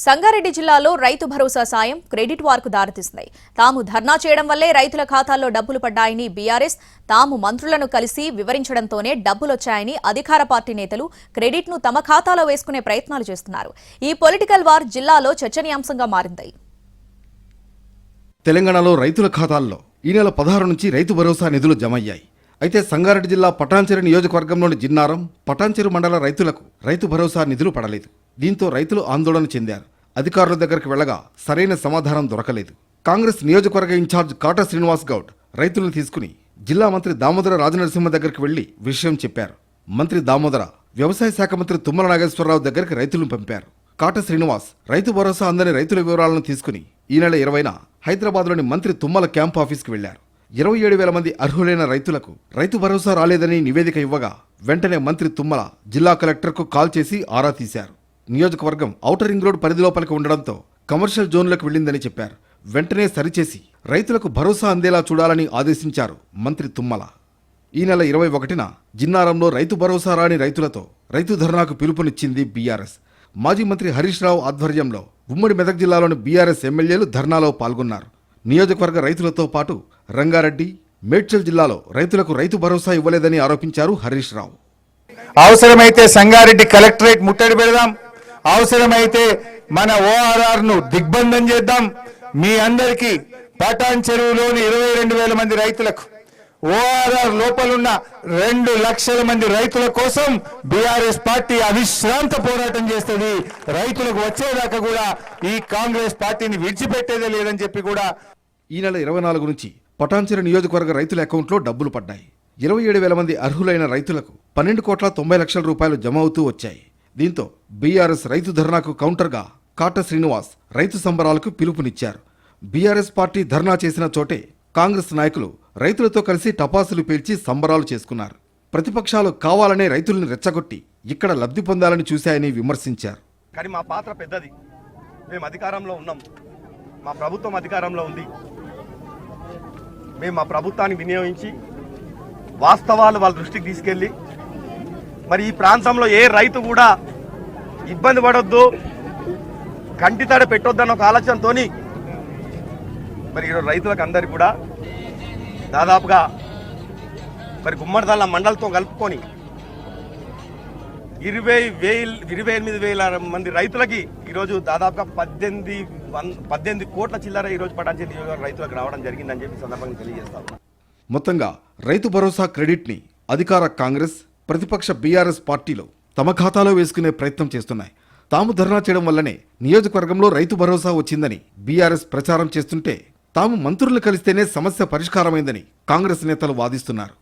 సంగారెడ్డి జిల్లాలో రైతు భరోసా సాయం క్రెడిట్ వార్కు దారితీసింది. తాము ధర్నా చేయడం వల్లే రైతుల ఖాతాల్లో డబ్బులు పడ్డాయని బీఆర్ఎస్ తాము మంత్రులను కలిసి వివరించడంతోనే డబ్బులొచ్చాయని అధికార పార్టీ నేతలు క్రెడిట్ను తమ ఖాతాలో వేసుకునే ప్రయత్నాలు చేస్తున్నారు. ఈ పొలిటికల్ వార్ జిల్లాలో చర్చనీయాంశంగా మారింది. తెలంగాణలో రైతుల ఖాతాల్లో ఈ నెల 16 నుంచి రైతు భరోసా నిధులు జమయ్యాయి. అయితే సంగారెడ్డి జిల్లా పటాన్చెరు నియోజకవర్గంలోని జిన్నారం, పటాన్చెరు మండల రైతులకు రైతు భరోసా నిధులు పడలేదు. దీంతో రైతులు ఆందోళన చెందారు. అధికారుల దగ్గరికి వెళ్లగా సరైన సమాధానం దొరకలేదు. కాంగ్రెస్ నియోజకవర్గ ఇన్ఛార్జ్ కాటా శ్రీనివాస్ గౌడ్ రైతులను తీసుకుని జిల్లా మంత్రి దామోదర రాజనరసింహ దగ్గరికి వెళ్లి విషయం చెప్పారు. మంత్రి దామోదర వ్యవసాయ శాఖ మంత్రి తుమ్మల నాగేశ్వరరావు దగ్గరికి రైతులను పంపారు. కాటా శ్రీనివాస్ రైతు భరోసా అందని రైతుల వివరాలను తీసుకుని ఈ నెల 20న హైదరాబాద్లోని మంత్రి తుమ్మల క్యాంప్ ఆఫీస్కి వెళ్లారు. 27,000 మంది అర్హులైన రైతులకు రైతు భరోసా రాలేదని నివేదిక ఇవ్వగా వెంటనే మంత్రి తుమ్మల జిల్లా కలెక్టర్కు కాల్ చేసి ఆరా తీశారు. నియోజకవర్గం ఔటర్ రింగ్ రోడ్ పరిధిలోపలికి ఉండడంతో కమర్షియల్ జోన్లకు వెళ్లిందని చెప్పారు. వెంటనే సరిచేసి రైతులకు భరోసా అందేలా చూడాలని ఆదేశించారు మంత్రి తుమ్మల. ఈ నెల 21న జిన్నారంలో రైతు భరోసా రాని రైతులతో రైతు ధర్నాకు పిలుపునిచ్చింది బీఆర్ఎస్. మాజీ మంత్రి హరీష్ రావు ఆధ్వర్యంలో ఉమ్మడి మెదక్ జిల్లాలోని బీఆర్ఎస్ ఎమ్మెల్యేలు ధర్నాలో పాల్గొన్నారు. నియోజకవర్గ రైతులతో పాటు రంగారెడ్డి, మేడ్చల్ జిల్లాలో రైతులకు రైతు భరోసా ఇవ్వలేదని ఆరోపించారు హరీష్ రావు. అవసరమైతే సంగారెడ్డి కలెక్టరేట్ ముట్టడి పెడదాం, అవసరమైతే మన ఓఆర్ఆర్ ను దిగ్బంధం చేద్దాం. మీ అందరికీ పటాన్ చెరువులోని 22,000 మంది రైతులకు ఓఆర్ఆర్ లోపలున్న 2 లక్షల మంది రైతుల కోసం బీఆర్ఎస్ పార్టీ అవిశ్రాంత పోరాటం చేస్తుంది. రైతులకు వచ్చేదాకా కూడా ఈ కాంగ్రెస్ పార్టీని విడిచిపెట్టేదే లేదని చెప్పి కూడా ఈ నెల 24 నుంచి పటాన్చెరు నియోజకవర్గ రైతుల అకౌంట్లో డబ్బులు పడ్డాయి. 27,000 మంది అర్హులైన రైతులకు 12,90,00,000 రూపాయలు జమ అవుతూ వచ్చాయి. దీంతో బీఆర్ఎస్ రైతు ధర్నాకు కౌంటర్గా కాటా శ్రీనివాస్ రైతు సంబరాలకు పిలుపునిచ్చారు. బీఆర్ఎస్ పార్టీ ధర్నా చేసిన చోటే కాంగ్రెస్ నాయకులు రైతులతో కలిసి టపాసులు పేల్చి సంబరాలు చేసుకున్నారు. ప్రతిపక్షాలు కావాలనే రైతులను రెచ్చగొట్టి ఇక్కడ లబ్ధి పొందాలని చూశాయని విమర్శించారు. కానీ మా పాత్ర పెద్దది. మేము అధికారంలో ఉన్నాం, మా ప్రభుత్వం అధికారంలో ఉంది. మేము మా ప్రభుత్వాన్ని వినియోగించి వాస్తవాలు వాళ్ళ దృష్టికి తీసుకెళ్ళి మరి ఈ ప్రాంతంలో ఏ రైతు కూడా ఇబ్బంది పడొద్దు, కంటితడ పెట్టొద్దన్న ఒక ఆలోచనతో మరి ఈరోజు రైతులకు అందరికీ కూడా దాదాపుగా మరి గుమ్మడిదల్ల మండలతో కలుపుకొని 28,000 మంది రైతులకి ఈరోజు దాదాపుగా 18 కోట్ల చిల్లర ఈరోజు పటాన్చెరు నియోజకవర్గ రైతులకు రావడం జరిగిందని చెప్పి సందర్భంగా తెలియజేస్తాం. మొత్తంగా రైతు భరోసా క్రెడిట్ని అధికార కాంగ్రెస్, ప్రతిపక్ష బీఆర్ఎస్ పార్టీలు తమ ఖాతాలో వేసుకునే ప్రయత్నం చేస్తున్నాయి. తాము ధర్నా చేయడం వల్లనే నియోజకవర్గంలో రైతు భరోసా వచ్చిందని బీఆర్ఎస్ ప్రచారం చేస్తుంటే తాము మంత్రులు కలిస్తేనే సమస్య పరిష్కారమైందని కాంగ్రెస్ నేతలు వాదిస్తున్నారు.